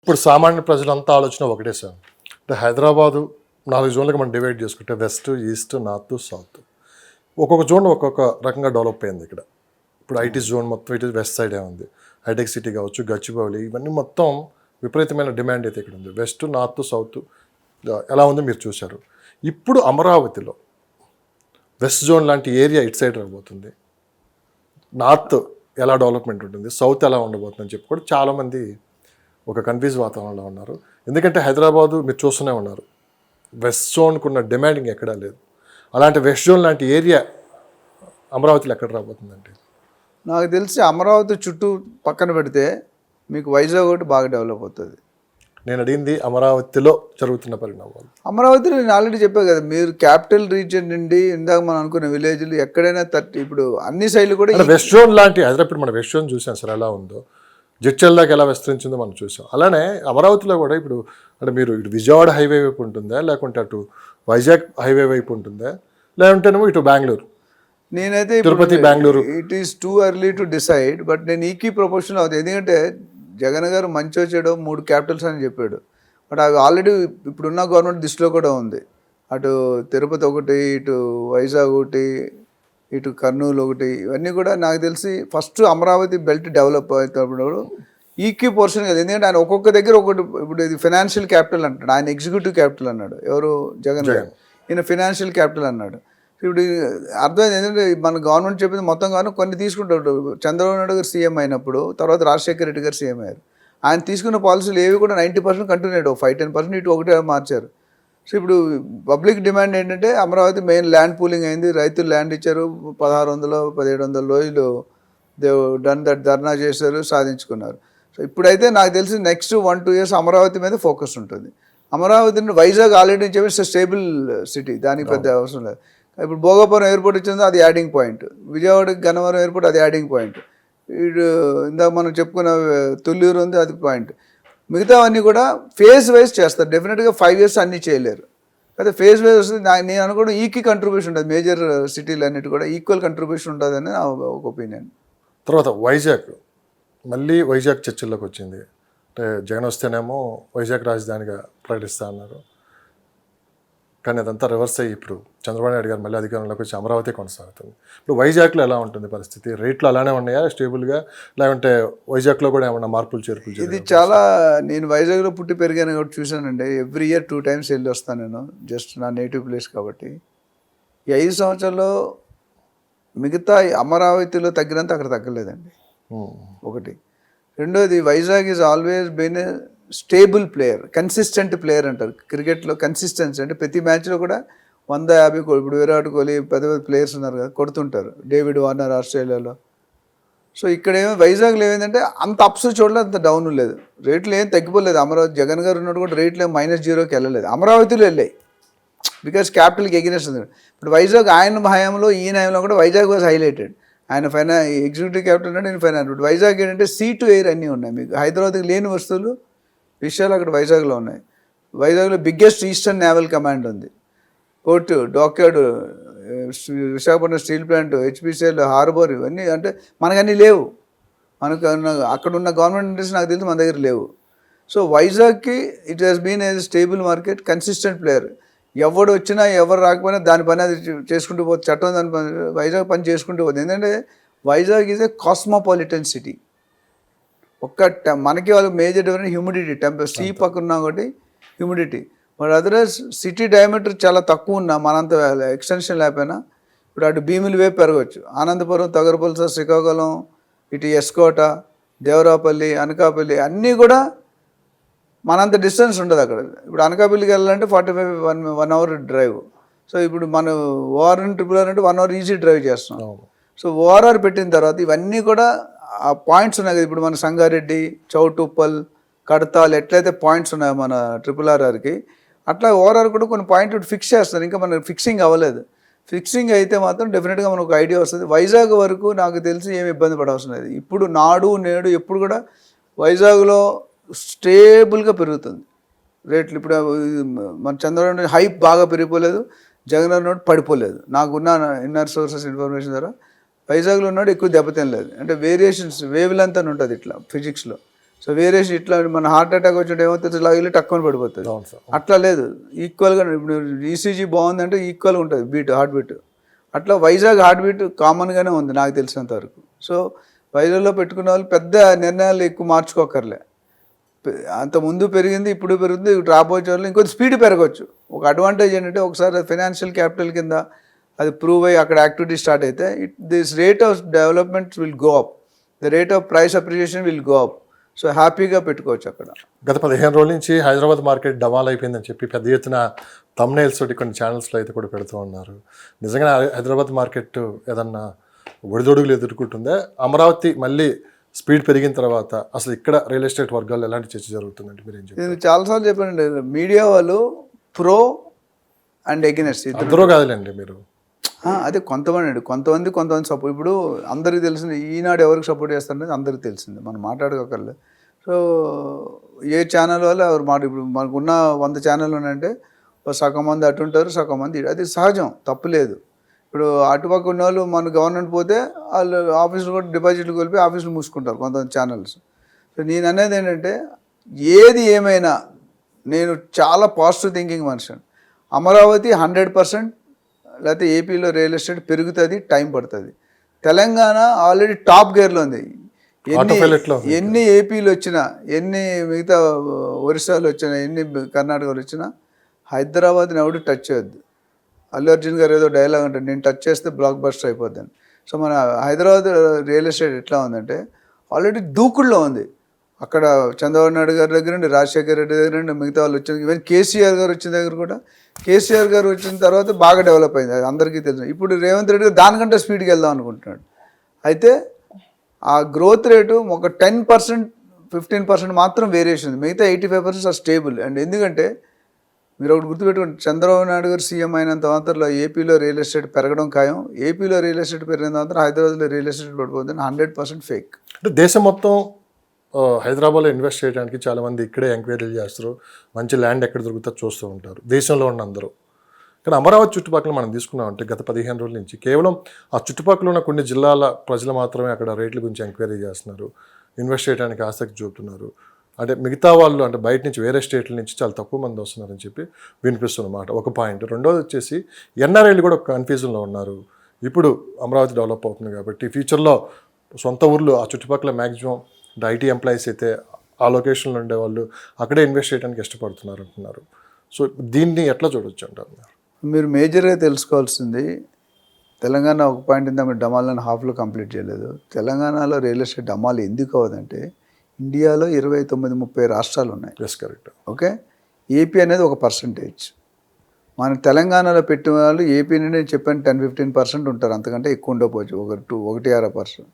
ఇప్పుడు సామాన్య ప్రజలంతా ఆలోచన ఒకటే సార్. అంటే హైదరాబాదు 4 జోన్లుగా మనం డివైడ్ చేసుకుంటే వెస్ట్, ఈస్ట్, నార్త్, సౌత్. ఒక్కొక్క జోన్ ఒక్కొక్క రకంగా డెవలప్ అయింది ఇక్కడ. ఇప్పుడు ఐటీ జోన్ మొత్తం ఇటు వెస్ట్ సైడే ఉంది. హైటెక్ సిటీ కావచ్చు, గచ్చిబౌలి, ఇవన్నీ మొత్తం విపరీతమైన డిమాండ్ అయితే ఇక్కడ ఉంది. వెస్ట్, నార్త్, సౌత్ ఎలా ఉందో మీరు చూశారు. ఇప్పుడు అమరావతిలో వెస్ట్ జోన్ లాంటి ఏరియా ఇటు సైడ్ రాబోతుంది. నార్త్ ఎలా డెవలప్మెంట్ ఉంటుంది, సౌత్ ఎలా ఉండబోతుందని చెప్పి కూడా చాలామంది ఒక కన్ఫ్యూజ్ వాతావరణంలో ఉన్నారు. ఎందుకంటే హైదరాబాదు మీరు చూస్తూనే ఉన్నారు, వెస్ట్ జోన్కు ఉన్న డిమాండింగ్ ఎక్కడా లేదు. అలాంటి వెస్ట్ జోన్ లాంటి ఏరియా అమరావతిలో ఎక్కడ రాబోతుందండి? నాకు తెలిసి అమరావతి చుట్టూ పక్కన పెడితే మీకు వైజాగ్ ఒకటి బాగా డెవలప్ అవుతుంది. నేను అడిగింది అమరావతిలో జరుగుతున్న పరిణామాలు. అమరావతిలో నేను ఆల్రెడీ చెప్పాను కదా, మీరు క్యాపిటల్ రీజియన్ నుండి ఇందాక మనం అనుకున్న విలేజ్లు ఎక్కడైనా ఇప్పుడు అన్ని సైడ్లు కూడా వెస్ట్ జోన్ లాంటి హైదరాబాద్ మన వెస్ట్ జోన్ చూసాం సార్ ఎలా ఉందో, జడ్చల్ దాకా ఎలా విస్తరించిందో మనం చూసాం. అలానే అమరావతిలో కూడా ఇప్పుడు అంటే మీరు ఇటు విజయవాడ హైవే వైపు ఉంటుందా, లేకుంటే అటు వైజాగ్ హైవే వైపు ఉంటుందా, లేకుంటేనేమో ఇటు బెంగళూరు, నేనైతే Tirupati, Bengaluru. It is too early to decide, but నేను ఈక్వీ ప్రపోర్షన్ అవుతుంది. ఎందుకంటే జగన్ గారు మంచి వచ్చాడు 3 క్యాపిటల్స్ అని చెప్పాడు, బట్ అవి ఆల్రెడీ ఇప్పుడున్న గవర్నమెంట్ దృష్టిలో కూడా ఉంది. అటు తిరుపతి ఒకటి, ఇటు వైజాగ్ ఒకటి, ఇటు కర్నూలు ఒకటి, ఇవన్నీ కూడా నాకు తెలిసి ఫస్ట్ అమరావతి బెల్ట్ డెవలప్ అవుతున్నప్పుడు ఈక్వీ పోర్షన్ కదా. ఎందుకంటే ఆయన ఒక్కొక్క దగ్గర ఒకటి, ఇప్పుడు ఇది ఫైనాన్షియల్ క్యాపిటల్ అంటాడు, ఆయన ఎగ్జిక్యూటివ్ క్యాపిటల్ అన్నాడు ఎవరు, జగన్ గారు, ఈయన ఫైనాన్షియల్ క్యాపిటల్ అన్నాడు. ఇప్పుడు అర్థమైంది ఏంటంటే మన గవర్నమెంట్ చెప్పింది మొత్తం కానీ కొన్ని తీసుకుంటాడు. చంద్రబాబు నాయుడు గారు సీఎం అయినప్పుడు, తర్వాత రాజశేఖర రెడ్డి గారు సీఎం అయ్యారు. ఆయన తీసుకున్న పాలసీలు ఏవి కూడా 90% కంటిన్యూ అయ్యాడు, 5-10% ఇటు ఒకటే మార్చారు. సో ఇప్పుడు పబ్లిక్ డిమాండ్ ఏంటంటే అమరావతి మెయిన్ ల్యాండ్ పూలింగ్ అయింది, రైతులు ల్యాండ్ ఇచ్చారు, 1600-1700 రోజులు డన్ దట్ ధర్నా చేశారు, సాధించుకున్నారు. సో ఇప్పుడైతే నాకు తెలిసి నెక్స్ట్ 1-2 years అమరావతి మీద ఫోకస్ ఉంటుంది. అమరావతి వైజాగ్ ఆల్రెడీ చెప్పి స్టేబుల్ సిటీ, దానికి పెద్ద అవసరం లేదు. ఇప్పుడు భోగాపురం ఎయిర్పోర్ట్ ఇచ్చిందో అది యాడింగ్ పాయింట్, విజయవాడకి గన్నవరం ఎయిర్పోర్ట్ అది యాడింగ్ పాయింట్, ఇటు ఇందాక మనం చెప్పుకున్న తుళ్ళూరు ఉంది అది పాయింట్. మిగతావన్నీ కూడా ఫేజ్ వైజ్ చేస్తారు. డెఫినెట్గా 5 years అన్నీ చేయలేరు, అయితే ఫేజ్ వైజ్ వస్తుంది. నేను అనుకోవడం ఈక్వీ కంట్రిబ్యూషన్ ఉంటుంది, మేజర్ సిటీలు అన్నిటి కూడా ఈక్వల్ కంట్రిబ్యూషన్ ఉంటుంది అని నా ఒక ఒపీనియన్. తర్వాత వైజాగ్, మళ్ళీ వైజాగ్ చర్చల్లోకి వచ్చింది. అంటే జగన్ వస్తేనేమో వైజాగ్ రాజధానిగా ప్రకటిస్తా అన్నారు, కానీ అదంతా రివర్స్ అయ్యి ఇప్పుడు చంద్రబాబు నాయుడు గారు మళ్ళీ అధికారంలోకి వచ్చి అమరావతి కొనసాగుతుంది. ఇప్పుడు వైజాగ్లో ఎలా ఉంటుంది పరిస్థితి? రేట్లు అలానే ఉన్నాయా స్టేబుల్గా, లేకుంటే వైజాగ్లో కూడా ఏమన్నా మార్పులు చేర్పులు? ఇది చాలా, నేను వైజాగ్లో పుట్టి పెరిగాను కాబట్టి చూశానండి. ఎవ్రీ ఇయర్ 2 times వెళ్ళి వస్తాను నేను, జస్ట్ నా నేటివ్ ప్లేస్ కాబట్టి. ఈ 5 సంవత్సరాల్లో మిగతా అమరావతిలో తగ్గినంత అక్కడ తగ్గలేదండి, ఒకటి. రెండోది, Vizag is always been a stable player, consistent player అంటారు క్రికెట్లో. కన్సిస్టెన్సీ అంటే ప్రతి మ్యాచ్లో కూడా 150 ఇప్పుడు విరాట్ కోహ్లీ పెద్ద పెద్ద ప్లేయర్స్ ఉన్నారు కదా, కొడుతుంటారు. డేవిడ్ వార్నర్ ఆస్ట్రేలియాలో. సో ఇక్కడ వైజాగ్లో ఏమైందంటే అంత అప్స్ చూడలేదు, అంత డౌన్ లేదు, రేట్లు ఏం తగ్గిపోలేదు. అమరావతి జగన్ గారు ఉన్నట్టు కూడా రేట్లు ఏం -0కి వెళ్ళలేదు, అమరావతిలో వెళ్ళాయి, బికాస్ క్యాపిటల్కి ఎగ్నెస్ట్ ఉంది. ఇప్పుడు వైజాగ్ ఆయన హయాంలో, ఈయన హయాంలో కూడా వైజాగ్ వాజ్ హైలైటెడ్. ఆయన ఎగ్జిక్యూటివ్ క్యాపిటల్ అంటే నేను ఫైనాన్స్. ఇప్పుడు వైజాగ్ ఏంటంటే సీ టు ఎయిర్ అన్నీ ఉన్నాయి. మీకు హైదరాబాద్కి లేని వస్తువులు విషయాలు అక్కడ వైజాగ్లో ఉన్నాయి. వైజాగ్లో బిగ్గెస్ట్ ఈస్టర్న్ నేవల్ కమాండ్ ఉంది, port, dockyard, Visakhapatnam steel plant, HPCL, harbour, ఇవన్నీ అంటే మనకన్నీ లేవు. మనకు అక్కడ ఉన్న గవర్నమెంట్ ఇండస్ట్రీ నాకు తెలిసి మన దగ్గర లేవు. సో వైజాగ్కి it has been a stable market, consistent player. ఎవడు వచ్చినా ఎవరు రాకపోయినా దాని పని అది చేసుకుంటూ పోతుంది, చట్టం దాని పని, వైజాగ్ పని చేసుకుంటూ పోతుంది. ఎందుకంటే Vizag is a cosmopolitan city. మనకి వాళ్ళు మేజర్ డిఫరెన్స్ హ్యూమిడిటీ, సీ పక్కన ఉన్నా ఒకటి humidity. But otherwise city diameter చాలా తక్కువ ఉన్నా, మనంత ఎక్స్టెన్షన్ లేకపోయినా ఇప్పుడు అటు భీముల వైపు పెరగవచ్చు. అనంతపురం, తగరపల్స, శ్రీకాకుళం, ఇటు ఎస్కోట, దేవరాపల్లి, అనకాపల్లి అన్నీ కూడా మనంత డిస్టెన్స్ ఉండదు అక్కడ. ఇప్పుడు అనకాపల్లికి వెళ్ళాలంటే 1 hour డ్రైవ్. సో ఇప్పుడు మనం ఓఆర్ ట్రిపుల్ ఆర్ అంటే 1 hour ఈజీ డ్రైవ్ చేస్తున్నాం. సో ఓఆర్ఆర్ పెట్టిన తర్వాత ఇవన్నీ కూడా ఆ పాయింట్స్ ఉన్నాయి కదా. ఇప్పుడు మన సంగారెడ్డి, చౌటుప్పల్, కడతాల్ ఎట్లయితే పాయింట్స్ ఉన్నాయో మన RRRకి, అట్లా ఓఆర్ఆర్ కూడా కొన్ని పాయింట్ ఫిక్స్ చేస్తారు. ఇంకా మన ఫిక్సింగ్ అవ్వలేదు. ఫిక్సింగ్ అయితే మాత్రం డెఫినెట్గా మనకు ఒక ఐడియా వస్తుంది. వైజాగ్ వరకు నాకు తెలిసి ఏమి ఇబ్బంది పడవలసిన లేదు. ఇప్పుడు నాడు నేడు ఎప్పుడు కూడా వైజాగ్లో స్టేబుల్గా పెరుగుతుంది రేట్లు. ఇప్పుడు మన చంద్రబాబు హైప్ బాగా పెరిగిపోలేదు, జగన్ ఉన్నాడు పడిపోలేదు. నాకున్న ఇన్నర్ సోర్సెస్ ఇన్ఫర్మేషన్ ద్వారా వైజాగ్లో ఉన్నాడు ఎక్కువ దెబ్బతినలేదు. అంటే వేరియేషన్స్ వేవ్ లెంత్ అని ఉంటుంది ఇట్లా ఫిజిక్స్లో. సో వేరియేషన్ ఇట్లా మన హార్ట్ అటాక్ వచ్చినట్టు ఏమవుతుంది, ఇలా వెళ్ళి తక్కువ పడిపోతుంది. అవును సార్. అట్లా లేదు, ఈక్వల్గా. ఇప్పుడు ఈసీజీ బాగుందంటే ఈక్వల్గా ఉంటుంది బీట్, హార్ట్ బీట్. అట్లా వైజాగ్ హార్ట్ బీట్ కామన్గానే ఉంది నాకు తెలిసినంత వరకు. సో వైజాగ్లో పెట్టుకున్న వాళ్ళు పెద్ద నిర్ణయాలు ఎక్కువ మార్చుకోకర్లే. అంత ముందు పెరిగింది, ఇప్పుడు పెరుగుతుంది, రాబోయే వాళ్ళు ఇంకొంచెం స్పీడ్ పెరగవచ్చు. ఒక అడ్వాంటేజ్ ఏంటంటే ఒకసారి ఫైనాన్షియల్ క్యాపిటల్ కింద అది ప్రూవ్ అయ్యి అక్కడ యాక్టివిటీ స్టార్ట్ అయితే this rate of development will go up, the rate of price appreciation will go up. So హ్యాపీగా పెట్టుకోవచ్చు అక్కడ. గత 15 రోజుల నుంచి హైదరాబాద్ మార్కెట్ డమాల్ అయిపోయిందని చెప్పి పెద్ద ఎత్తున థంబ్నెయిల్స్ తోటి కొన్ని ఛానల్స్లో అయితే కూడా పెడుతూ ఉన్నారు. నిజంగా హైదరాబాద్ మార్కెట్ ఏదన్నా ఒడిదొడుగులు ఎదుర్కొంటుందా? అమరావతి మళ్ళీ స్పీడ్ పెరిగిన తర్వాత అసలు ఇక్కడ రియల్ ఎస్టేట్ వర్గాల్లో ఎలాంటి చర్చ జరుగుతుందంటే మీరు ఏం చెప్తారు? నేను చాలాసార్లు చెప్పానండి, మీడియా వాళ్ళు ప్రో అండ్ ఎగెనెస్ట్ అందరూ కాదులేండి మీరు. అదే కొంతమంది సపోర్ట్. ఇప్పుడు అందరికీ తెలిసింది ఈనాడు ఎవరికి సపోర్ట్ చేస్తారనేది అందరికీ తెలిసింది, మనం మాట్లాడుకోకర్లే. సో ఏ ఛానల్ వాళ్ళు ఎవరు ఇప్పుడు మనకున్న 100 ఛానల్ ఉన్నాయంటే సగం మంది అటు ఉంటారు, సగం మంది అది సహజం, తప్పులేదు. ఇప్పుడు అటుపక్క ఉన్న వాళ్ళు మన గవర్నమెంట్ పోతే వాళ్ళు ఆఫీసులు కూడా డిపాజిట్లు కోల్పోయి ఆఫీసులు మూసుకుంటారు కొంతమంది ఛానల్స్. సో నేను అనేది ఏంటంటే ఏది ఏమైనా నేను చాలా పాజిటివ్ థింకింగ్ మనిషిని. అమరావతి 100%, లేకపోతే ఏపీలో రియల్ ఎస్టేట్ పెరుగుతుంది, టైం పడుతుంది. తెలంగాణ ఆల్రెడీ టాప్ గేర్లో ఉంది. ఎన్ని ఏపీలు వచ్చినా, ఎన్ని మిగతా ఒరిస్సాలు వచ్చినా, ఎన్ని కర్ణాటకలో వచ్చినా హైదరాబాద్ని ఎవడు టచ్ చేయొద్దు. అల్లు అర్జున్ గారు ఏదో డైలాగ్ అంటే, నేను టచ్ చేస్తే బ్లాక్ బస్టర్ అయిపోద్దని. సో మన హైదరాబాద్ రియల్ ఎస్టేట్ ఎట్లా ఉందంటే ఆల్రెడీ దూకుడులో ఉంది. అక్కడ చంద్రబాబు నాయుడు గారి దగ్గర నుండి, రాజశేఖర రెడ్డి దగ్గర నుండి, మిగతా వాళ్ళు వచ్చిన, ఈవెన్ కేసీఆర్ గారు వచ్చిన దగ్గర కూడా, కేసీఆర్ గారు వచ్చిన తర్వాత బాగా డెవలప్ అయింది, అది అందరికీ తెలుసు. ఇప్పుడు రేవంత్ రెడ్డి గారు దానికంటే స్పీడ్కి వెళ్దాం అనుకుంటున్నాడు. అయితే ఆ గ్రోత్ రేటు ఒక 10%, 15% మాత్రం వేరియేషన్ ఉంది, మిగతా 85% ఆర్ స్టేబుల్. అండ్ ఎందుకంటే మీరు ఒకటి గుర్తుపెట్టుకోండి, చంద్రబాబు నాయుడు గారు సీఎం అయినంత మాత్రంలో ఏపీలో రియల్ ఎస్టేట్ పెరగడం ఖాయం. ఏపీలో రియల్ ఎస్టేట్ పెరిగిన తర్వాత హైదరాబాద్లో రియల్ ఎస్టేట్ పడిపోతుంది, 100% ఫేక్. అంటే దేశం మొత్తం హైదరాబాద్లో ఇన్వెస్ట్ చేయడానికి చాలామంది ఇక్కడే ఎంక్వైరీలు చేస్తారు, మంచి ల్యాండ్ ఎక్కడ దొరుకుతుందో చూస్తూ ఉంటారు దేశంలో ఉన్న అందరూ. కానీ అమరావతి చుట్టుపక్కల మనం తీసుకున్నామంటే గత 15 రోజుల నుంచి కేవలం ఆ చుట్టుపక్కల ఉన్న కొన్ని జిల్లాల ప్రజలు మాత్రమే అక్కడ రేట్ల గురించి ఎంక్వైరీ చేస్తున్నారు, ఇన్వెస్ట్ చేయడానికి ఆసక్తి చూపుతున్నారు. అంటే మిగతా వాళ్ళు అంటే బయట నుంచి వేరే స్టేట్ల నుంచి చాలా తక్కువ మంది వస్తున్నారని చెప్పి వినిపిస్తున్నమాట ఒక పాయింట్. రెండోది వచ్చేసి ఎన్ఆర్ఐలు కూడా కన్ఫ్యూజన్లో ఉన్నారు. ఇప్పుడు అమరావతి డెవలప్ అవుతుంది కాబట్టి ఫ్యూచర్లో సొంత ఊర్లు ఆ చుట్టుపక్కల మ్యాక్సిమం ఐటీ ఎంప్లాయీస్ అయితే ఆ లొకేషన్లో ఉండేవాళ్ళు అక్కడే ఇన్వెస్ట్ చేయడానికి ఇష్టపడుతున్నారు అంటున్నారు. సో దీన్ని ఎట్లా చూడొచ్చు అంటారు మీరు? మేజర్గా తెలుసుకోవాల్సింది, తెలంగాణ ఒక పాయింట్ ఇందా మీరు డమాలను హాఫ్లో కంప్లీట్ చేయలేదు. తెలంగాణలో రియల్ ఎస్టేట్ డమాలు ఎందుకు అవ్వదంటే ఇండియాలో 29-30 రాష్ట్రాలు ఉన్నాయి. Yes, correct. ఓకే, ఏపీ అనేది ఒక పర్సంటేజ్. మన తెలంగాణలో పెట్టిన వాళ్ళు ఏపీ నుండి నేను చెప్పాను 10-15% ఉంటారు, అంతకంటే ఎక్కువ ఉండకపోవచ్చు, 1-2%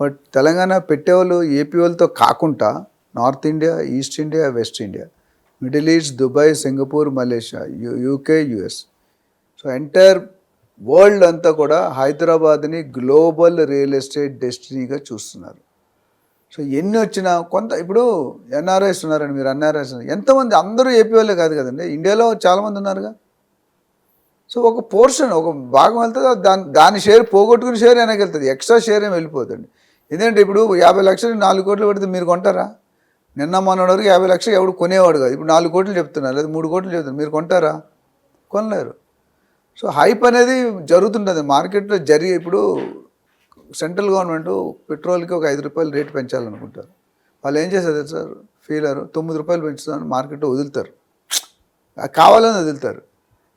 బట్ తెలంగాణ పెట్టేవాళ్ళు ఏపీ వాళ్ళతో కాకుండా north India, east India, west India, middle east, Dubai, Singapore, Malaysia, UK, US. So entire world అంతా కూడా హైదరాబాద్ని గ్లోబల్ రియల్ ఎస్టేట్ డెస్టినీగా చూస్తున్నారు. సో ఎన్ని వచ్చినా కొంత, ఇప్పుడు ఎన్ఆర్ఐస్ ఉన్నారండి, మీరు ఎన్ఆర్ఐస్ ఎంతమంది, అందరూ ఏపీ వాళ్ళే కాదు కదండి, ఇండియాలో చాలామంది ఉన్నారుగా. సో ఒక పోర్షన్, ఒక భాగం వెళ్తుంది, దాని షేర్ పోగొట్టుకుని షేర్ వెనక్కి వెళ్తుంది, ఎక్స్ట్రా షేర్ ఏమి వెళ్ళిపోతుంది. ఎందుకంటే ఇప్పుడు 50 లక్షలు 4 కోట్లు పెడితే మీరు కొంటారా? నిన్న మొన్నటి వరకు 50 లక్షలు ఎవడు కొనేవాడు కాదు, ఇప్పుడు 4 కోట్లు చెప్తున్నారు, లేదా 3 కోట్లు చెప్తున్నారు, మీరు కొంటారా? కొనలేరు. సో హైప్ అనేది జరుగుతుంటుంది మార్కెట్లో. ఇప్పుడు సెంట్రల్ గవర్నమెంట్ పెట్రోల్కి ఒక 5 రూపాయలు రేటు పెంచాలనుకుంటారు. వాళ్ళు ఏం చేస్తారు సార్, ఫీలరు 9 రూపాయలు పెంచుతామని మార్కెట్లో వదులుతారు, కావాలని వదులుతారు.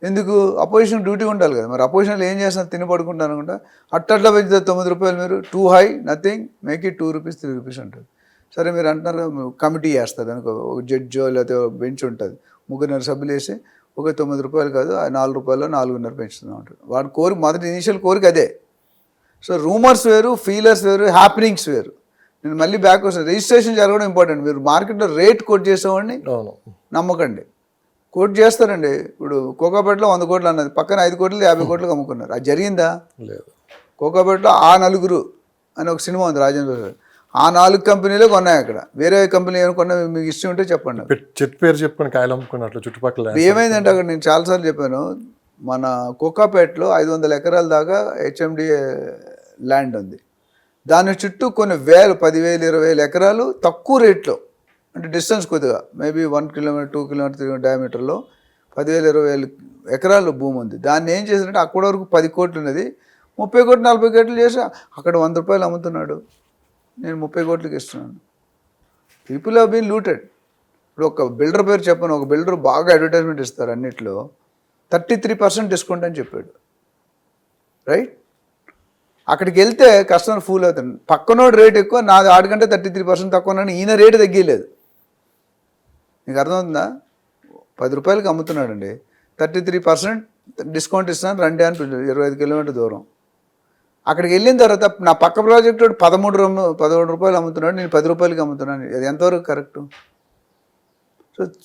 ఎందుకు? అపోజిషన్ డ్యూటీ ఉండాలి కదా. మరి అపోజిషన్లో ఏం చేస్తున్నారు, తిని పడుకుంటారు అనుకుంటా, అట్టట్లా పెంచుతారు 9 రూపాయలు. మీరు two high, nothing, make it 2 rupees 3 rupees అంటారు. సరే మీరు అంటున్నారు కమిటీ వేస్తుంది అనుకో, ఒక జడ్జో లేకపోతే బెంచ్ ఉంటుంది, 3 సభ్యులు వేసి ఒక 9 రూపాయలు కాదు 4 రూపాయలు 4.5 పెంచుతున్నాం అంటారు. వాడి కోరిక, మొదటి ఇనిషియల్ కోరిక అదే. సో రూమర్స్ వేరు, ఫీలర్స్ వేరు, హ్యాపెనింగ్స్ వేరు. నేను మళ్ళీ బ్యాక్ వస్తాను, రిజిస్ట్రేషన్ జరగడం ఇంపార్టెంట్. మీరు మార్కెట్లో రేట్ కోట్ చేసేవాడిని నమ్మకండి, కోట్ చేస్తారండి. ఇప్పుడు కోకాపేటలో 100 కోట్లు అన్నది, పక్కన 5 కోట్లు 50 కోట్లకు అమ్ముకున్నారు. అది జరిగిందా? లేదు. కోకాపేటలో ఆ నలుగురు అని ఒక సినిమా ఉంది, రాజేంద్ర ప్రసాద్, ఆ 4 కంపెనీలు కొన్నాయి. అక్కడ వేరే కంపెనీ ఏమనుకున్నా మీకు ఇష్టం ఉంటే చెప్పండి. చెట్టు పేరు చెప్పుకొని కాయలు అమ్ముకున్నట్లు చుట్టుపక్కల ఏమైందంటే అక్కడ నేను చాలాసార్లు చెప్పాను, మన కోకాపేటలో 500 ఎకరాల దాకా హెచ్ఎండిఏ ల్యాండ్ ఉంది. దాని చుట్టూ కొన్ని వేలు 10,000 20,000 ఎకరాలు తక్కువ రేట్లో, అంటే డిస్టెన్స్ కొద్దిగా మేబీ 1 కిలోమీటర్ 2 కిలోమీటర్ డయామీటర్లో 10,000 20,000 ఎకరాలు భూమి ఉంది. దాన్ని ఏం చేశారంటే అక్కడి వరకు 10 కోట్లు ఉన్నది 30 కోట్లు 40 కోట్లు చేసి అక్కడ 100 రూపాయలు అమ్ముతున్నాడు, నేను 30 కోట్లకి ఇస్తున్నాను. People have been looted. ఇప్పుడు ఒక బిల్డర్ పేరు చెప్పను, ఒక బిల్డర్ బాగా అడ్వర్టైజ్మెంట్ ఇస్తారు అన్నిట్లో 33% డిస్కౌంట్ అని చెప్పాడు, రైట్? అక్కడికి వెళ్తే కస్టమర్ ఫూల్ అవుతాడు. పక్కనోడు రేట్ ఎక్కువ, నాది ఆడికంటే 33% తక్కువ ఉన్నాను, ఈయన రేటు తగ్గలేదు. నీకు అర్థమవుతుందా? 10 రూపాయలకి అమ్ముతున్నాడండి, 33% డిస్కౌంట్ ఇస్తున్నాను రండి అని 25 కిలోమీటర్ దూరం. అక్కడికి వెళ్ళిన తర్వాత నా పక్క ప్రాజెక్ట్ 13 రూపాయలు అమ్ముతున్నాడు, నేను 10 రూపాయలకి అమ్ముతున్నాను. అది ఎంతవరకు correct?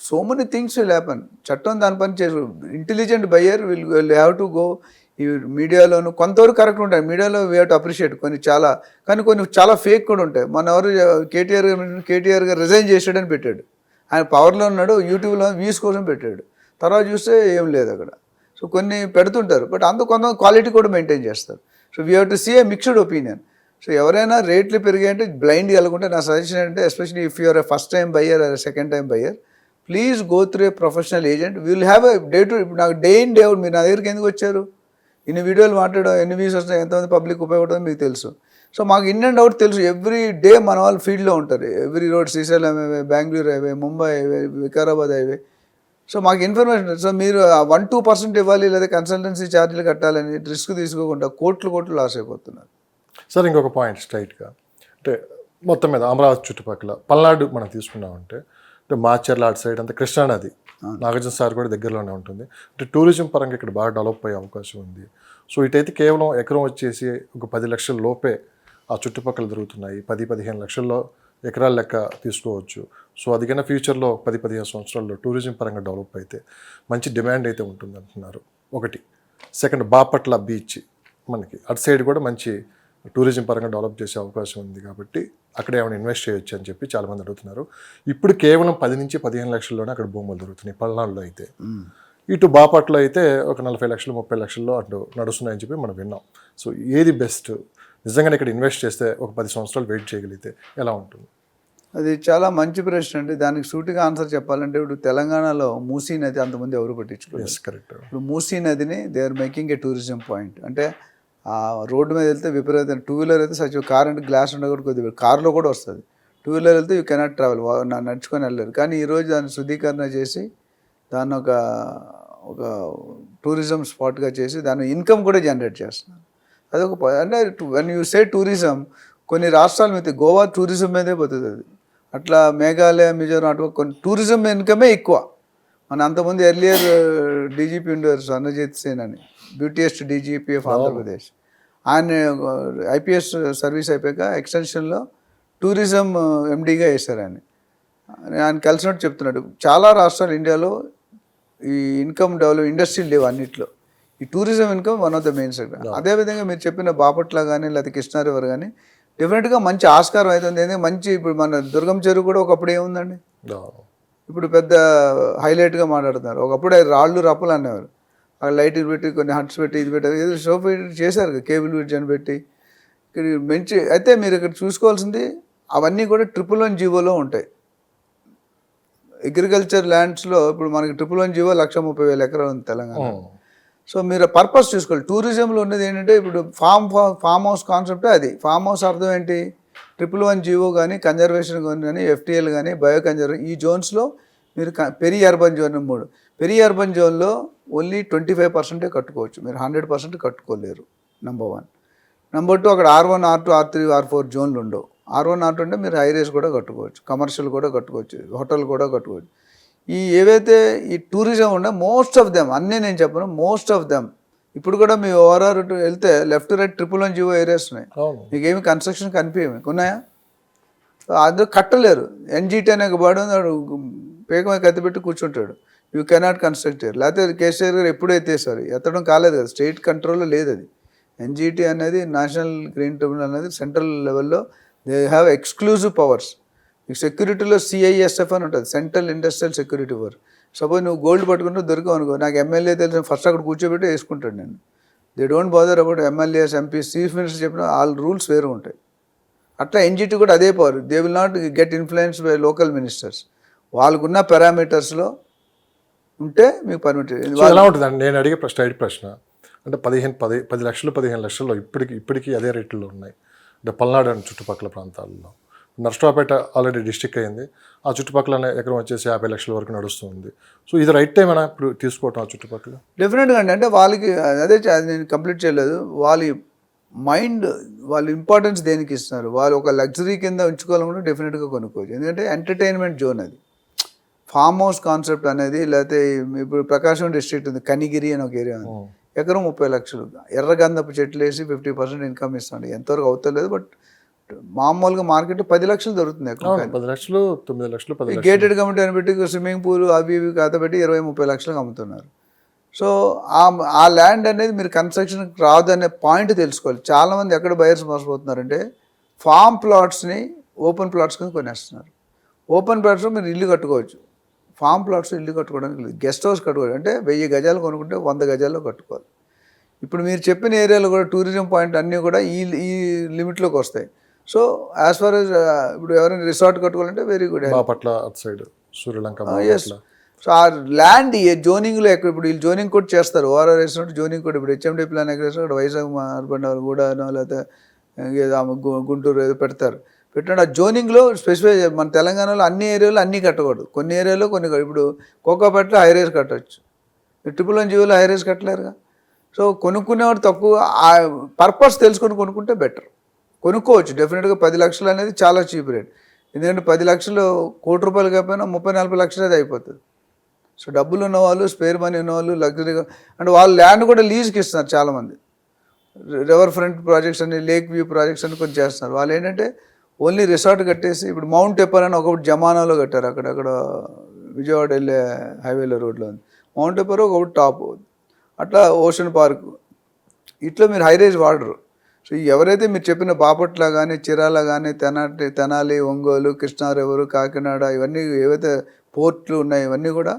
So many things will happen. చట్టం దాని పని చేసు. Intelligent buyer will have to go. ఈ మీడియాలోను కొంతవరకు కరెక్ట్ ఉంటాయి, మీడియాలో వీ హ్యావ్ టు అప్రిషియేట్ కొన్ని చాలా ఫేక్ కూడా ఉంటాయి. మన ఎవరు కేటీఆర్ గారు రిజైన్ చేసాడని పెట్టాడు, ఆయన పవర్లో ఉన్నాడు, యూట్యూబ్లో వ్యూస్ కోసం పెట్టాడు, తర్వాత చూస్తే ఏం లేదు అక్కడ. సో కొన్ని పెడుతుంటారు, బట్ కొంత క్వాలిటీ కూడా మెయింటైన్ చేస్తారు. So we have to see a mixed opinion. So ఎవరైనా రేట్లు పెరిగాయంటే బ్లైండ్ వెళ్ళకుంటే నా సజెషన్ ఏంటంటే, especially if you're a first time buyer or second time buyer, please go through a professional agent. Will have a day to. ఇప్పుడు నాకు day in day out మీరు నా దగ్గరికి ఎందుకు వచ్చారు, ఇన్ని వీడియోలు మాట్లాడడం, ఎన్ని వ్యూస్ వస్తాయి, ఎంతమంది పబ్లిక్ ఉపయోగపడుతుందో మీకు తెలుసు. సో మాకు ఇన్ అండ్ అవుట్ తెలుసు. ఎవ్రీ డే మన వాళ్ళు ఫీల్డ్లో ఉంటారు. Every road, Srisailam highway, Bengaluru highway, Mumbai highway, Vikarabad highway. So మాకు ఇన్ఫర్మేషన్. సో మీరు 1-2% ఇవ్వాలి, లేదా కన్సల్టెన్సీ ఛార్జీలు కట్టాలని రిస్క్ తీసుకోకుండా కోట్లు లాస్ అయిపోతున్నారు. సార్ ఇంకొక పాయింట్ స్ట్రైట్గా, అంటే మొత్తం మీద అమరావతి చుట్టుపక్కల పల్నాడు మనం తీసుకున్నామంటే, అంటే మాచర్ల అటు సైడ్ అంతా కృష్ణానది, నాగార్జున సార్ కూడా దగ్గరలోనే ఉంటుంది. అంటే టూరిజం పరంగా ఇక్కడ బాగా డెవలప్ అయ్యే అవకాశం ఉంది. సో ఇటైతే కేవలం ఎకరం వచ్చేసి ఒక 10 లక్షల లోపే ఆ చుట్టుపక్కల దొరుకుతున్నాయి. 10-15 లక్షల్లో ఎకరాల లెక్క తీసుకోవచ్చు. సో అది కన్నా ఫ్యూచర్లో 10-15 సంవత్సరాల్లో టూరిజం పరంగా డెవలప్ అయితే మంచి డిమాండ్ అయితే ఉంటుంది అంటున్నారు ఒకటి. సెకండ్, బాపట్ల బీచ్ మనకి అటు సైడ్ కూడా మంచి టూరిజం పరంగా డెవలప్ చేసే అవకాశం ఉంది కాబట్టి అక్కడ ఏమైనా ఇన్వెస్ట్ చేయొచ్చు అని చెప్పి చాలామంది అడుగుతున్నారు. ఇప్పుడు కేవలం 10-15 లక్షల్లోనే అక్కడ భూములు దొరుకుతున్నాయి పల్నాడులో అయితే. ఇటు బాపట్లో అయితే ఒక 40 లక్షలు 30 లక్షల్లో అటు నడుస్తున్నాయని చెప్పి మనం విన్నాం. సో ఏది బెస్ట్? నిజంగానే ఇక్కడ ఇన్వెస్ట్ చేస్తే ఒక 10 సంవత్సరాలు వెయిట్ చేయగలిగితే ఎలా ఉంటుంది? అది చాలా మంచి ప్రశ్న అండి. దానికి సూటిగా ఆన్సర్ చెప్పాలంటే, ఇప్పుడు తెలంగాణలో మూసీ నది అంతమంది ఎవరు పట్టించుకోలేదు. కరెక్ట్. ఇప్పుడు మూసీ నదిని they are making a tourism point. అంటే ఆ రోడ్డు మీద వెళ్తే విపరీతం, 2 వీలర్ అయితే సచి కార్ అంటే గ్లాస్ ఉండకూడదు, కొద్దిగా కార్లో కూడా వస్తుంది. 2 వీలర్ వెళ్తే యూ కెనాట్ ట్రావెల్, నడుచుకొని వెళ్ళలేరు. కానీ ఈరోజు దాన్ని శుద్ధీకరణ చేసి దాన్ని ఒక టూరిజం స్పాట్గా చేసి దాని ఇన్కమ్ కూడా జనరేట్ చేస్తున్నారు. అదొక అంటే వెన్ యూ సే టూరిజం, కొన్ని రాష్ట్రాల మీద గోవా టూరిజం మీదే బతుకుతుంది. అట్లా మేఘాలయ, మిజోరాం అటు కొన్ని టూరిజం ఇన్కమే ఎక్కువ. మన అంతకుముందు ఎర్లియర్ డీజీపీ ఉండేవారు స్వర్ణజిత్ సేన్ అని, బ్యూటీయెస్ట్ డీజీపీ ఆఫ్ ఆంధ్రప్రదేశ్. ఆయన ఐపీఎస్ సర్వీస్ అయిపోయాక ఎక్స్టెన్షన్లో టూరిజం ఎండీగా వేశారు ఆయన కలిసినట్టు చెప్తున్నాడు. చాలా రాష్ట్రాలు ఇండియాలో ఈ ఇన్కమ్ డెవలప్ ఇండస్ట్రీలు లేవు అన్నింటిలో. ఈ tourism income one of the main sector. అదేవిధంగా మీరు చెప్పిన బాపట్ల కానీ లేకపోతే కృష్ణా రివర్ కానీ డెఫినెట్గా మంచి ఆస్కారం అవుతుంది. ఎందుకంటే మంచి, ఇప్పుడు మన దుర్గం చెరువు కూడా ఒకప్పుడు ఏముందండి, ఇప్పుడు పెద్ద హైలైట్గా మాట్లాడుతున్నారు. ఒకప్పుడు రాళ్ళు రప్పలు అనేవారు, అక్కడ లైట్లు పెట్టి కొన్ని హట్స్ పెట్టి ఇది పెట్టి ఏదో షో చేశారు, కేబుల్ బ్రిడ్జ్ అని పెట్టి. ఇక్కడ మంచి అయితే మీరు ఇక్కడ చూసుకోవాల్సింది అవన్నీ కూడా 111 జీవోలో ఉంటాయి. అగ్రికల్చర్ ల్యాండ్స్లో ఇప్పుడు మనకి 111 జీవో 130,000 ఎకరాలు ఉంది తెలంగాణ. సో మీరు పర్పస్ చూసుకోవాలి. టూరిజంలో ఉన్నది ఏంటంటే, ఇప్పుడు ఫామ్ హౌస్ కాన్సెప్టే అది. ఫామ్ హౌస్ అర్థం ఏంటి? 111 జీవో కానీ, కన్జర్వేషన్ కానీ, ఎఫ్టీఎల్ కానీ, బయో కన్జర్వేషన్, ఈ జోన్స్లో మీరు peri urban zone 3. Peri urban జోన్లో ఓన్లీ 25% కట్టుకోవచ్చు, మీరు 100% కట్టుకోలేరు. నెంబర్ 1. నెంబర్ 2, అక్కడ R1, R2, R3, R4 జోన్లు ఉండవు. R1, R2 అంటే మీరు హైరేస్ కూడా కట్టుకోవచ్చు, కమర్షియల్ కూడా కట్టుకోవచ్చు, హోటల్ కూడా కట్టుకోవచ్చు. ఈ ఏవైతే ఈ టూరిజం ఉండే మోస్ట్ ఆఫ్ దెమ్, అన్నీ నేను చెప్పను, మోస్ట్ ఆఫ్ దెమ్ ఇప్పుడు కూడా మీ ఓఆర్ఆర్ వెళ్తే లెఫ్ట్ రైట్ 111 జీవో ఏరియాస్ ఉన్నాయి. మీకు ఏమి కన్స్ట్రక్షన్ కనిపించమే ఉన్నాయా? అందరూ కట్టలేరు. ఎన్జీటీ అనే ఒక బాడీ ఉంది, పేకమే కత్తి పెట్టి కూర్చుంటాడు. యూ కెనాట్ కన్స్ట్రక్ట్ చేయరు. లేకపోతే కేసీఆర్ గారు ఎప్పుడైతే సార్ ఎత్తడం కాలేదు కదా, స్టేట్ కంట్రోల్లో లేదు అది. ఎన్జీటీ అనేది నేషనల్ గ్రీన్ ట్రిబ్యునల్ అనేది సెంట్రల్ లెవెల్లో దే హ్యావ్ ఎక్స్క్లూజివ్ పవర్స్. సెక్యూరిటీలో CISF అని ఉంటుంది, central industrial security force. Suppose నువ్వు గోల్డ్ పట్టుకుంటూ దొరికావు అనుకో, నాకు ఎమ్మెల్యే తెలిసిన ఫస్ట్ అక్కడ కూర్చోబెట్టి వేసుకుంటాడు నేను. They don't bother about MLAs, MPs, chief minister చెప్పిన ఆల్ రూల్స్ వేరు ఉంటాయి. అట్లా ఎన్జిటి కూడా అదే power. They will not get influence by local ministers. వాళ్ళకున్న పారామీటర్స్లో ఉంటే మీకు పర్మిట్. సో ఎలా ఉంటుందండి నేను అడిగే స్ట్రైట్ ప్రశ్న అంటే 10 లక్షలు 15 లక్షల్లో ఇప్పటికీ అదే రేట్లో ఉన్నాయి అంటే పల్నాడు అండ్ చుట్టుపక్కల ప్రాంతాల్లో. నర్సరావుపేట ఆల్రెడీ డిస్టిక్ అయింది, ఆ చుట్టుపక్కల ఎకరం వచ్చేసి 50 లక్షల వరకు నడుస్తుంది. సో ఇది రైట్ టైం అయినా ఇప్పుడు తీసుకోవటం ఆ చుట్టుపక్కల? డెఫినెట్గా అండి. అంటే వాళ్ళకి అది నేను కంప్లీట్ చేయలేదు. వాళ్ళ మైండ్, వాళ్ళ ఇంపార్టెన్స్ దేనికి ఇస్తున్నారు, వాళ్ళు ఒక లగ్జరీ కింద ఉంచుకోవాలనుకుంటే డెఫినెట్గా కొనుక్కోవచ్చు. ఎందుకంటే ఎంటర్టైన్మెంట్ జోన్ అది. ఫామ్ హౌస్ కాన్సెప్ట్ అనేది, లేకపోతే ఇప్పుడు ప్రకాశం డిస్ట్రిక్ట్ ఉంది, కనిగిరి అని ఒక ఏరియా ఉంది, ఎకరం 30 లక్షలు, ఎర్రగంధపు చెట్లు వేసి 50% ఇన్కమ్ ఇస్తాడు. ఎంతవరకు అవుతలేదు, బట్ మామూలుగా మార్కెట్ 10 లక్షలు దొరుకుతుంది. 10 లక్షలు 9 లక్షలు 10 లక్షలు గేటెడ్ కమిటీ అని పెట్టి స్విమ్మింగ్ పూల్ అవి ఇవి కాతపెట్టి 20-30 లక్షలకు అమ్ముతున్నారు. సో ఆ ల్యాండ్ అనేది మీరు కన్స్ట్రక్షన్కి రాదు అనే పాయింట్ తెలుసుకోవాలి. చాలామంది ఎక్కడ బయర్స్ మోసపోతున్నారంటే ఫామ్ ప్లాట్స్ని ఓపెన్ ప్లాట్స్ కింద కొనేస్తున్నారు. ఓపెన్ ప్లాట్స్లో మీరు ఇల్లు కట్టుకోవచ్చు, ఫామ్ ప్లాట్స్ ఇల్లు కట్టుకోవడానికి లేదు. గెస్ట్ హౌస్ కట్టుకోవాలి అంటే 1000 గజాలు కొనుక్కుంటే 100 గజాల్లో కట్టుకోవాలి. ఇప్పుడు మీరు చెప్పిన ఏరియాలో కూడా టూరిజం పాయింట్ అన్నీ కూడా ఈ లిమిట్లోకి వస్తాయి. సో యాజ్ ఫార్ యాజ్ ఇప్పుడు ఎవరైనా రిసార్ట్ కట్టుకోవాలంటే వెరీ గుడ్. బాపట్ల అటు సైడ్ సూర్యలంక. ఎస్. సో ఆ ల్యాండ్ జోనింగ్లో ఎక్కడ ఇప్పుడు వీళ్ళు జోనింగ్ కూడా చేస్తారు. ఓఆర్ఆర్ వేసినట్టు జోనింగ్ కూడా ఇప్పుడు హెచ్ఎండి ప్లాన్ ఎక్కడ వేసినా అక్కడ వైజాగ్ మార్బండ గూడానో లేకపోతే గుంటూరు ఏదో పెడతారు. పెట్టండి. ఆ జోనింగ్లో స్పెసిఫై మన తెలంగాణలో అన్ని ఏరియాలో అన్నీ కట్టకూడదు, కొన్ని ఏరియాలో కొన్ని. ఇప్పుడు కోకాపేటలో హైరేజ్ కట్టవచ్చు, ట్రిపుల్ 1 జీవోలో హైరేజ్ కట్టలేరుగా. సో కొనుక్కునేవాడు తక్కువ, ఆ పర్పస్ తెలుసుకొని కొనుక్కుంటే బెటర్. కొనుక్కోవచ్చు డెఫినెట్గా. 10 లక్షలు అనేది చాలా చీప్ రేట్. ఎందుకంటే 10 లక్షలు ₹1,00,00,000 కాకపోయినా 30-40 లక్షలు అది అయిపోతుంది. సో డబ్బులు ఉన్నవాళ్ళు, స్పేర్ మనీ ఉన్నవాళ్ళు, లగ్జరీగా అంటే వాళ్ళు ల్యాండ్ కూడా లీజ్కి ఇస్తున్నారు చాలామంది. రివర్ ఫ్రంట్ ప్రాజెక్ట్స్ అని, లేక్ వ్యూ ప్రాజెక్ట్స్ అని కొంచెం చేస్తున్నారు. వాళ్ళు ఏంటంటే ఓన్లీ రిసార్ట్ కట్టేసి, ఇప్పుడు మౌంట్ ఎప్పర్ అని ఒకటి జమానాలో కట్టారు, అక్కడ విజయవాడ వెళ్ళే హైవేలో రోడ్లో ఉంది. మౌంట్ ఎప్పర్ ఒకటి టాప్, అట్లా ఓషన్ పార్క్, ఇట్లా మీరు హైరేజ్ వాడరు. సో ఎవరైతే మీరు చెప్పిన బాపట్ల కానీ, చిరాల కానీ, తెనాలి, ఒంగోలు, కృష్ణా రివర్, కాకినాడ, ఇవన్నీ ఏవైతే పోర్ట్లు ఉన్నాయి, ఇవన్నీ కూడా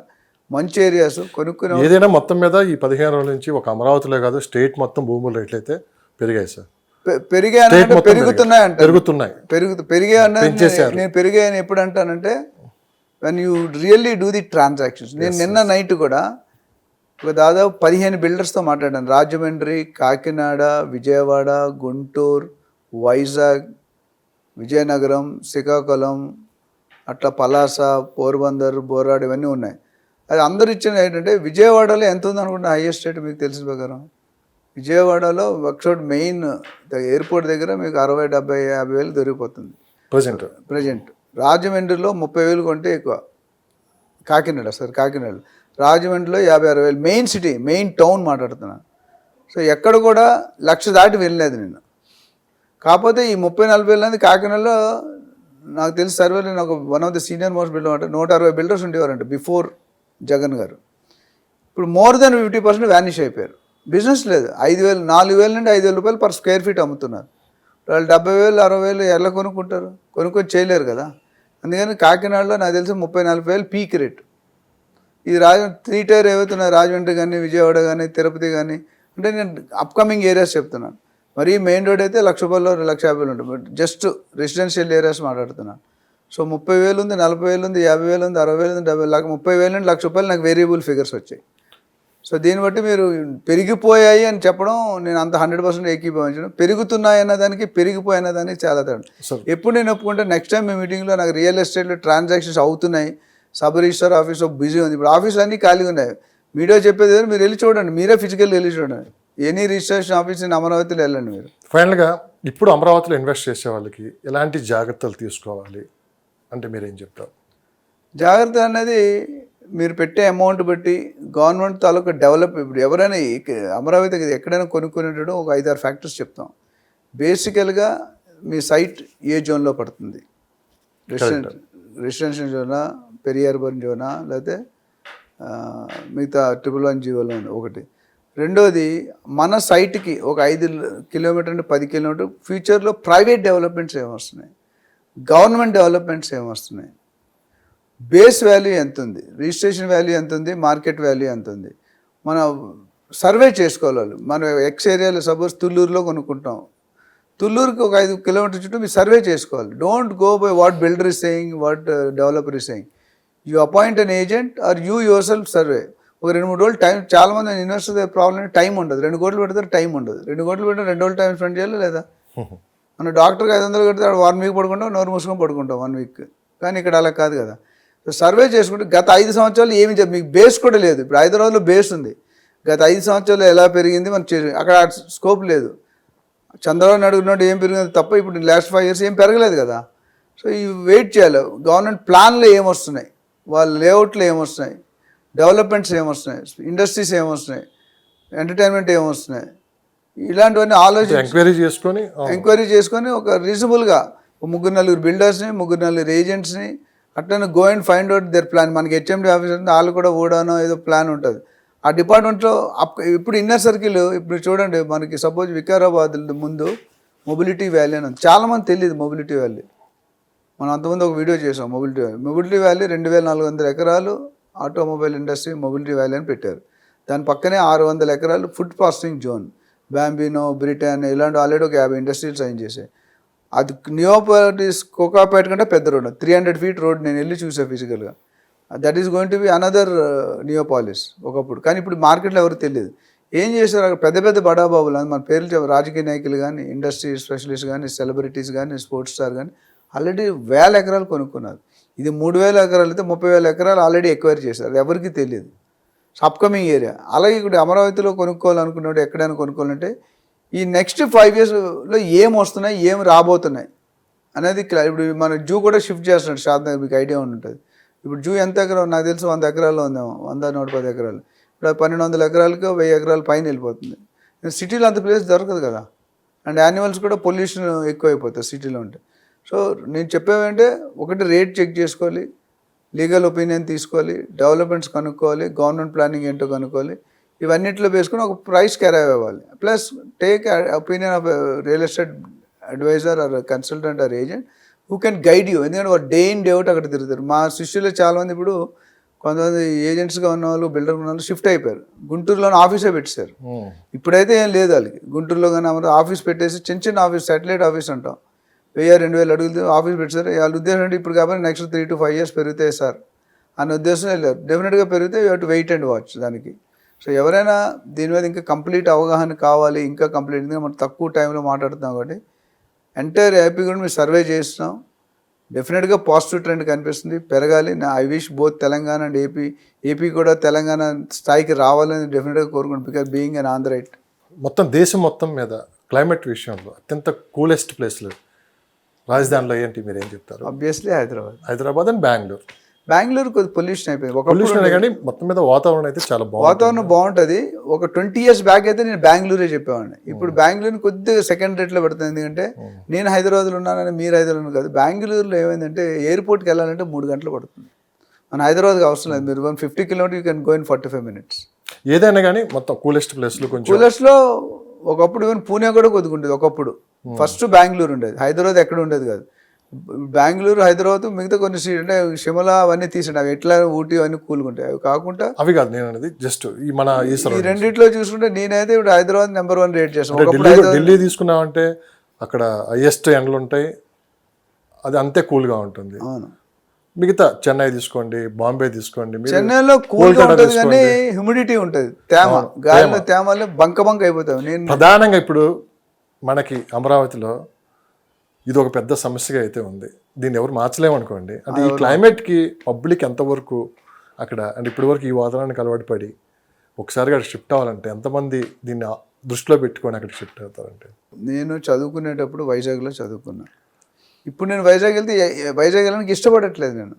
మంచి ఏరియాస్. కొనుక్కునే ఏదైనా మొత్తం మీద ఈ 15 రోజుల నుంచి ఒక అమరావతిలో కాదు స్టేట్ మొత్తం భూముల రేట్లు అయితే పెరిగాయి సార్. పెరుగుతున్నాయి. నేను పెరిగాయని ఎప్పుడు అంటానంటే when you really do the transactions. నేను నిన్న నైట్ కూడా ఒక దాదాపు 15 బిల్డర్స్తో మాట్లాడాను. రాజమండ్రి, కాకినాడ, విజయవాడ, గుంటూరు, వైజాగ్, విజయనగరం, శ్రీకాకుళం, అట్లా పలాస, పోర్బందర్, బోరాడ్, ఇవన్నీ ఉన్నాయి. అది అందరు ఇచ్చిన ఏంటంటే విజయవాడలో ఎంత ఉంది అనుకుంటే హైయెస్ట్ రేట్ మీకు తెలిసిన ప్రకారం విజయవాడలో వర్క్షాప్ మెయిన్ ఎయిర్పోర్ట్ దగ్గర మీకు 60, 70, 50 వేలు దొరికిపోతుంది ప్రజెంట్. రాజమండ్రిలో 30,000 కొంటే ఎక్కువ. కాకినాడ రాజమండ్రిలో 50-60 వేలు. మెయిన్ సిటీ, మెయిన్ టౌన్ మాట్లాడుతున్నాను. సో ఎక్కడ కూడా 1,00,000 దాటి వెళ్ళలేదు నేను. కాకపోతే ఈ 30-40 వేలు అనేది కాకినాడలో నాకు తెలిసి సర్వేలో నేను ఒక one of the senior most builder అంటే 160 బిల్డర్స్ ఉండేవారంట బిఫోర్ జగన్ గారు. ఇప్పుడు మోర్ దెన్ 50% వ్యానిష్ అయిపోయారు. బిజినెస్ లేదు. 5,000, 4,000 నుండి 5,000 రూపాయలు పర్ స్క్వేర్ ఫీట్ అమ్ముతున్నారు. వాళ్ళు 70,000, 60,000 ఎలా కొనుక్కుంటారు? కొనుక్కొని చేయలేరు కదా. అందుకని కాకినాడలో నాకు తెలిసి 30-40 వేలు పీక్ రేట్. ఇది 3 టైర్ ఏవైతున్నాయి, రాజమండ్రి కానీ, విజయవాడ కానీ, తిరుపతి కానీ, అంటే నేను అప్కమింగ్ ఏరియాస్ చెప్తున్నాను. మరి మెయిన్ రోడ్ అయితే ₹1,00,000, ₹1,50,000 ఉంటుంది. బట్ జస్ట్ రెసిడెన్షియల్ ఏరియాస్ మాట్లాడుతున్నాను. సో 30,000 ఉంది, 40,000 ఉంది, 50,000 ఉంది, 60,000 ఉంది, 70,000, 30,000 నుండి ₹1,00,000 నాకు వేరియబుల్ ఫిగర్స్ వచ్చాయి. సో దీన్ని బట్టి మీరు పెరిగిపోయాయి అని చెప్పడం నేను అంత 100% ఏకీభవించడం. పెరుగుతున్నాయి అన్నదానికి పెరిగిపోయి అన్నదానికి చాలా తేడా. ఎప్పుడు నేను ఒప్పుకుంటే నెక్స్ట్ టైం మీ మీటింగ్లో నాకు రియల్ ఎస్టేట్లో ట్రాన్సాక్షన్స్ అవుతున్నాయి, సబ్ రిజిస్టర్ ఆఫీస్ బిజీ ఉంది, ఇప్పుడు ఆఫీసులు అన్నీ ఖాళీగా ఉన్నాయి. మీడియా చెప్పేది మీరు వెళ్ళి చూడండి, మీరే ఫిజికల్ వెళ్ళి చూడండి. ఎనీ రిజిస్ట్రేషన్ ఆఫీస్ ఇన్ అమరావతిలో వెళ్ళండి మీరు. ఫైనల్గా ఇప్పుడు అమరావతిలో ఇన్వెస్ట్ చేసే వాళ్ళకి ఎలాంటి జాగ్రత్తలు తీసుకోవాలి అంటే మీరేం చెప్తారు? జాగ్రత్త అనేది మీరు పెట్టే అమౌంట్ బట్టి గవర్నమెంట్ తాలూకా డెవలప్. ఇప్పుడు ఎవరైనా అమరావతి ఎక్కడైనా కొనుక్కునేటప్పుడు ఒక 5-6 ఫ్యాక్టర్స్ చెప్తాం. బేసికల్గా మీ సైట్ ఏ జోన్లో పడుతుంది, రెసిడెన్షియల్ జోనా, పెరియార్బన్ జోనా, లేకపోతే మిగతా 111 జీవోలో ఉంది ఒకటి. రెండోది మన సైట్కి ఒక 5 కిలోమీటర్ అంటే 10 కిలోమీటర్ ఫ్యూచర్లో ప్రైవేట్ డెవలప్మెంట్స్ ఏమొస్తున్నాయి, గవర్నమెంట్ డెవలప్మెంట్స్ ఏమొస్తున్నాయి, బేస్ వాల్యూ ఎంత ఉంది, రిజిస్ట్రేషన్ వాల్యూ ఎంత ఉంది, మార్కెట్ వాల్యూ ఎంత ఉంది, మన సర్వే చేసుకోవాలి. మనం ఎక్స్ ఏరియాలో సపోజ్ తుళ్ళూరులో కొనుక్కుంటాం, తుళ్ళూరుకి ఒక 5 కిలోమీటర్ చుట్టూ మీరు సర్వే చేసుకోవాలి. Don't go by what builder is saying, what developer is saying. You appoint an agent or you your self survey. ఒక 2-3 రోజులు టైం, చాలామంది ఇన్వెస్టర్ ప్రాబ్లం టైం ఉండదు. 2 కోట్లు పెడతారు, టైం ఉండదు. 2 కోట్లు పెడితే 2 రోజులు టైం స్పెండ్ చేయాలి లేదా? మన డాక్టర్కి 500 కడితే 1 వీక్ పడుకుంటాం, నోరు మూసుకొని పడుకుంటాం 1 వీక్. కానీ ఇక్కడ అలా కాదు కదా. సో సర్వే చేసుకుంటే గత 5 సంవత్సరాలు ఏమి మీకు బేస్ కూడా లేదు. ఇప్పుడు హైదరాబాద్లో బేస్ ఉంది, గత 5 సంవత్సరాలు ఎలా పెరిగింది మనం అక్కడ స్కోప్ లేదు. చంద్రబాబు నాయుడు ఏం పెరిగింది తప్ప ఇప్పుడు లాస్ట్ 5 years ఏం పెరగలేదు కదా. సో ఇవి వెయిట్ చేయాలి. గవర్నమెంట్ ప్లాన్లు ఏమొస్తున్నాయి, వాళ్ళ లేఅవుట్లు ఏమొస్తున్నాయి, డెవలప్మెంట్స్ ఏమొస్తున్నాయి, ఇండస్ట్రీస్ ఏమొస్తున్నాయి, ఎంటర్టైన్మెంట్ ఏమొస్తున్నాయి, ఇలాంటివన్నీ ఎంక్వైరీ చేసుకొని ఒక రీజనబుల్గా 3-4 బిల్డర్స్ని, 3-4 ఏజెంట్స్ని అట్లనే go and find out their plan. మనకి హెచ్ఎండి ఆఫీస్ ఉంది, వాళ్ళు కూడా ఓడానో ఏదో ప్లాన్ ఉంటుంది. ఆ డిపార్ట్మెంట్లో ఇప్పుడు ఇన్నర్ సర్కిల్ ఇప్పుడు చూడండి, మనకి సపోజ్ వికారాబాద్ ముందు మొబిలిటీ వ్యాలీ అని ఉంది. చాలామంది తెలియదు మొబిలిటీ వ్యాలీ. మనం అంతకుముందు ఒక వీడియో చేసాం మొబిలిటీ వ్యాలీ 2400 ఎకరాలు ఆటోమొబైల్ ఇండస్ట్రీ మొబిలిటీ వ్యాలీ అని పెట్టారు. దాని పక్కనే 600 ఎకరాలు ఫుడ్ ప్రాసెసింగ్ జోన్, బాంబినో, బ్రిటాన్ ఇలాంటి ఆల్రెడీ ఒక 50 ఇండస్ట్రీలు సైన్ చేశాయి. అది నియోపాలిస్ కోకాపేట కంటే పెద్ద రోడ్, 300 feet రోడ్. నేను వెళ్ళి చూసా ఫిజికల్గా. That is going to be another Neopolis ఒకప్పుడు. కానీ ఇప్పుడు మార్కెట్లో ఎవరికి తెలియదు. ఏం చేశారు అక్కడ పెద్ద పెద్ద బడాబాబులు, మన పేర్లు రాజకీయ నాయకులు కానీ, ఇండస్ట్రీ స్పెషలిస్ట్ కానీ, సెలబ్రిటీస్ కానీ, స్పోర్ట్స్ స్టార్ కానీ ఆల్రెడీ 1000 ఎకరాలు కొనుక్కున్నారు. ఇది 3000 ఎకరాలు అయితే 30,000 ఎకరాలు ఆల్రెడీ ఎక్వైర్ చేశారు. అది ఎవరికి తెలియదు. Upcoming area. అలాగే ఇప్పుడు అమరావతిలో కొనుక్కోవాలనుకున్నట్టు ఎక్కడైనా కొనుక్కోవాలంటే ఈ నెక్స్ట్ 5 yearsలో ఏం వస్తున్నాయి, ఏం రాబోతున్నాయి అనేది ఇప్పుడు మన జూ కూడా షిఫ్ట్ చేస్తున్నాడు షాద్నగర్. మీకు ఐడియా ఉంటుంది. ఇప్పుడు జూ ఎంత ఎకరం నాకు తెలిసి 100 ఎకరాల్లో ఉందేమో, 100-110 ఎకరాలు. ఇప్పుడు 1200 ఎకరాలకి 1000 ఎకరాల పైన వెళ్ళిపోతుంది. సిటీలో అంత ప్లేస్ దొరకదు కదా. అండ్ యానిమల్స్ కూడా పొల్యూషన్ ఎక్కువ అయిపోతుంది సిటీలో ఉంటే. సో నేను చెప్పేవంటే ఒకటి రేట్ చెక్ చేసుకోవాలి, లీగల్ ఒపీనియన్ తీసుకోవాలి, డెవలప్మెంట్స్ కనుక్కోవాలి, గవర్నమెంట్ ప్లానింగ్ ఏంటో కనుక్కోవాలి. ఇవన్నిట్లో వేసుకొని ఒక ప్రైస్ అరైవ్ అవ్వాలి. Plus take opinion of real estate advisor or consultant or agent who can guide you. ఎందుకంటే వాళ్ళు డే ఇన్ డే అవుట్ అక్కడ తిరుగుతారు. మా శిష్యులు చాలామంది ఇప్పుడు కొంతమంది ఏజెంట్స్గా ఉన్న వాళ్ళు, బిల్డర్ ఉన్న వాళ్ళు షిఫ్ట్ అయిపోయారు. గుంటూరులోనే ఆఫీసే పెట్టేశారు. ఇప్పుడైతే ఏం లేదు వాళ్ళకి. గుంటూరులో కానీ ఆఫీస్ పెట్టేసి చిన్న ఆఫీస్, శాటిలైట్ ఆఫీస్ అంటాం, 1000-2000 అడుగులు ఆఫీస్ పెట్టారు. వాళ్ళ ఉద్దేశం అంటే ఇప్పుడు కాబట్టి నెక్స్ట్ 3 to 5 years పెరుగుతాయి సార్ అనే ఉద్దేశం వెళ్ళారు. డెఫినెట్గా పెరిగితే you have to wait and watch దానికి. సో ఎవరైనా దీని మీద ఇంకా కంప్లీట్ అవగాహన కావాలి, ఇంకా కంప్లీట్గా మనం తక్కువ టైంలో మాట్లాడుతున్నాం కాబట్టి ఎంటైర్ ఏపీ కూడా మేము సర్వే చేస్తున్నాం. డెఫినెట్గా పాజిటివ్ ట్రెండ్ కనిపిస్తుంది, పెరగాలి. I wish both Telangana and AP కూడా తెలంగాణ స్థాయికి రావాలని డెఫినెట్గా కోరుకుంటాం. Because being an Andhra right. మొత్తం దేశం మొత్తం మీద క్లైమేట్ విషయంలో అత్యంత కూలెస్ట్ ప్లేస్లు రాజధానిలో ఏంటి, మీరు ఏం చెప్తారు? ఆబ్వియస్లీ హైదరాబాద్ అండ్ బెంగళూరు కొద్ది పొల్యూషన్ అయిపోయింది. పొల్యూషన్ కానీ మొత్తం మీద వాతావరణం అయితే చాలా వాతావరణం బాగుంటుంది. ఒక 20 years బ్యాక్ అయితే నేను బెంగళూరే చెప్పేవాడిని. ఇప్పుడు బెంగళూరుని కొద్దిగా సెకండ్ రేట్లో పెడుతుంది. ఎందుకంటే నేను హైదరాబాద్లో ఉన్నానని మీరు హైదరాబాద్ కాదు. బెంగళూరులో ఏమైందంటే ఎయిర్పోర్ట్కి వెళ్ళాలంటే 3 గంటలు పడుతుంది. మన హైదరాబాద్కి అవసరం లేదు. మీరు 50 kilometers you can go in 45 minutes. ఏదైనా కానీ మొత్తం కూలెస్ట్ ప్లేస్లో కొంచెం కూలెస్ట్లో ఒకప్పుడు ఈవెన్ పూణే కూడా కొద్దిగా ఉండేది. ఒకప్పుడు ఫస్ట్ బెంగళూరు ఉండేది, హైదరాబాద్ ఎక్కడ ఉండేది కాదు. బెంగళూరు, హైదరాబాద్, మిగతా కొన్ని అంటే షిమలా అవన్నీ తీసండి. అవి ఎట్లా ఊటీ అవన్నీ కూలుకుంటాయి. అవి కాకుండా అవి కాదు నేను అనేది జస్ట్ ఈ మన ఈ రెండిట్లో చూసుకుంటే నేనైతే ఇప్పుడు హైదరాబాద్ నెంబర్ 1 రేట్ చేస్తాను. ఢిల్లీ తీసుకున్నామంటే అక్కడ హైయెస్ట్ ఎండలు ఉంటాయి, అది అంతే కూల్గా ఉంటుంది. అవును. మిగతా చెన్నై తీసుకోండి, బాంబే తీసుకోండి, చెన్నైలో కూల్గా ఉంటుంది కానీ హ్యూమిడిటీ ఉంటుంది, తేమ, గాలిలో తేమలో బంక అయిపోతాయి. నేను ప్రధానంగా ఇప్పుడు మనకి అమరావతిలో ఇది ఒక పెద్ద సమస్యగా అయితే ఉంది. దీన్ని ఎవరు మార్చలేమనుకోండి. అంటే ఈ క్లైమేట్కి పబ్లిక్ ఎంతవరకు అక్కడ అంటే ఇప్పటి వరకు ఈ వాతావరణానికి అలవాటు పడి ఒకసారిగా అక్కడ షిఫ్ట్ అవ్వాలంటే ఎంతమంది దీన్ని దృష్టిలో పెట్టుకొని అక్కడికి షిఫ్ట్ అవుతారంటే? నేను చదువుకునేటప్పుడు వైజాగ్లో చదువుకున్నా. ఇప్పుడు నేను వైజాగ్ వెళ్తే వైజాగ్ వెళ్ళడానికి ఇష్టపడట్లేదు నేను.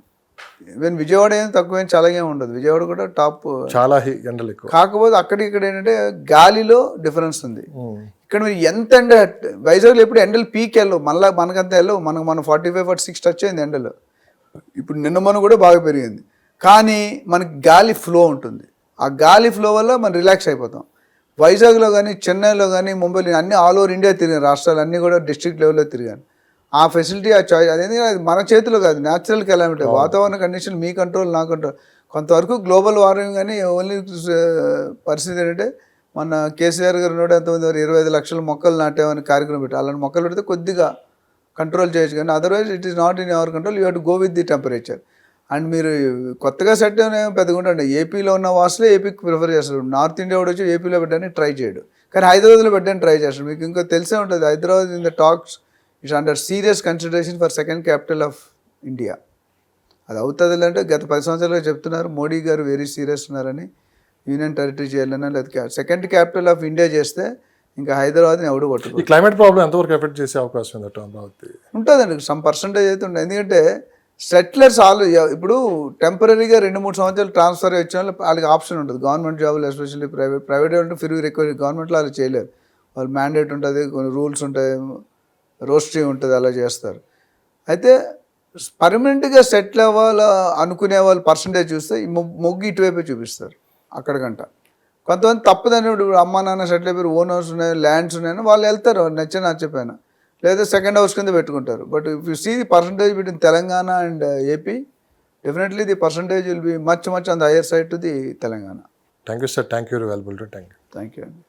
ఈవెన్ విజయవాడ ఏం తక్కువ చాలా ఏమి ఉండదు. విజయవాడ కూడా టాప్, చాలా ఎండలు ఎక్కువ. కాకపోతే ఇక్కడ ఏంటంటే గాలిలో డిఫరెన్స్ ఉంది. ఇక్కడ మీరు ఎంత ఎండ, వైజాగ్లో ఎప్పుడు ఎండలు పీక్ వెళ్ళవు, మళ్ళీ మనకంతా వెళ్ళవు. మనం 45-46 టచ్ అయింది ఎండలు. ఇప్పుడు నిన్న కూడా బాగా పెరిగింది. కానీ మనకి గాలి ఫ్లో ఉంటుంది. ఆ గాలి ఫ్లో వల్ల మనం రిలాక్స్ అయిపోతాం. వైజాగ్లో కానీ, చెన్నైలో కానీ, ముంబైలో అన్ని ఆల్ ఓవర్ ఇండియా తిరిగాను. రాష్ట్రాలు అన్నీ కూడా డిస్ట్రిక్ట్ లెవెల్లో తిరిగాను. ఆ ఫెసిలిటీ, ఆ చాయిస్ అనేది మన చేతిలో కాదు. న్యాచురల్ కెలామిటీ, వాతావరణ కండిషన్ మీ కంట్రోల్, నా కంట్రోల్. కొంతవరకు గ్లోబల్ వార్మింగ్ కానీ ఓన్లీ పరిస్థితి ఏంటంటే మన కేసీఆర్ గారు 125 లక్షల మొక్కలు నాటామని కార్యక్రమం పెట్టి అలాంటి మొక్కలు పెడితే కొద్దిగా కంట్రోల్ చేయొచ్చు, కానీ otherwise it is not in our control. You have to go with the temperature. And మీరు కొత్తగా సెట్ పెద్దగా ఉంటుంది. ఏపీలో ఉన్న వాసులే ఏపీకి ప్రిఫర్ చేస్తారు. నార్త్ ఇండియా కూడా వచ్చి ఏపీలో పెట్టడానికి ట్రై చేయడు, కానీ హైదరాబాద్లో పెట్టడానికి ట్రై చేస్తాడు. మీకు ఇంకా తెలిసే ఉంటుంది, Hyderabad in the talks it's under serious consideration for second capital of India. అది అవుతుంది అంటే గత 10 సంవత్సరాలుగా చెప్తున్నారు. మోడీ గారు వెరీ సీరియస్ ఉన్నారని, యూనియన్ టెరిటరీ చేయాలన్నా లేదా సెకండ్ క్యాపిటల్ ఆఫ్ ఇండియా చేస్తే ఇంకా హైదరాబాద్ని ఎవడు ఈ పట్టుకో క్లైమేట్ ప్రాబ్లం ఎంతవరకు ఎఫెక్ట్ చేసే అవకాశం ఉంది అటు అమరావతి? ఉంటుందండి. సమ్ పర్సంటేజ్ అయితే ఉంటుంది. ఎందుకంటే సెటిలర్స్ ఇప్పుడు టెంపరీగా 2-3 సంవత్సరాలు ట్రాన్స్ఫర్ వచ్చిన వాళ్ళకి ఆప్షన్ ఉంటుంది. గవర్నమెంట్ జాబులు ఎస్పెషల్లీ ప్రైవేట్ అంటే ఫిర్ రిక్వైర్, గవర్నమెంట్లో వాళ్ళు చేయలేరు. వాళ్ళు మ్యాండేట్ ఉంటుంది, కొన్ని రూల్స్ ఉంటాయి, రోస్ట్రీ ఉంటుంది, అలా చేస్తారు. అయితే పర్మనెంట్గా సెటిల్ అవ్వాలి అనుకునే వాళ్ళు పర్సంటేజ్ చూస్తే ఈ మొగ్గు ఇటువైపే చూపిస్తారు అక్కడికంట. కొంతమంది తప్పదని ఇప్పుడు అమ్మా నాన్న సెటిల్ అయిపోయి ఓన్ హౌస్ ఉన్నాయి, ల్యాండ్స్ ఉన్నాయని వాళ్ళు వెళ్తారు నచ్చకపోయినా, లేదా సెకండ్ హౌస్ కింద పెట్టుకుంటారు. But if you see the percentage between Telangana and AP, definitely the percentage will be much on the higher side to the Telangana. Thank you sir, thank you, very valuable. Thank you. Thank you అండి.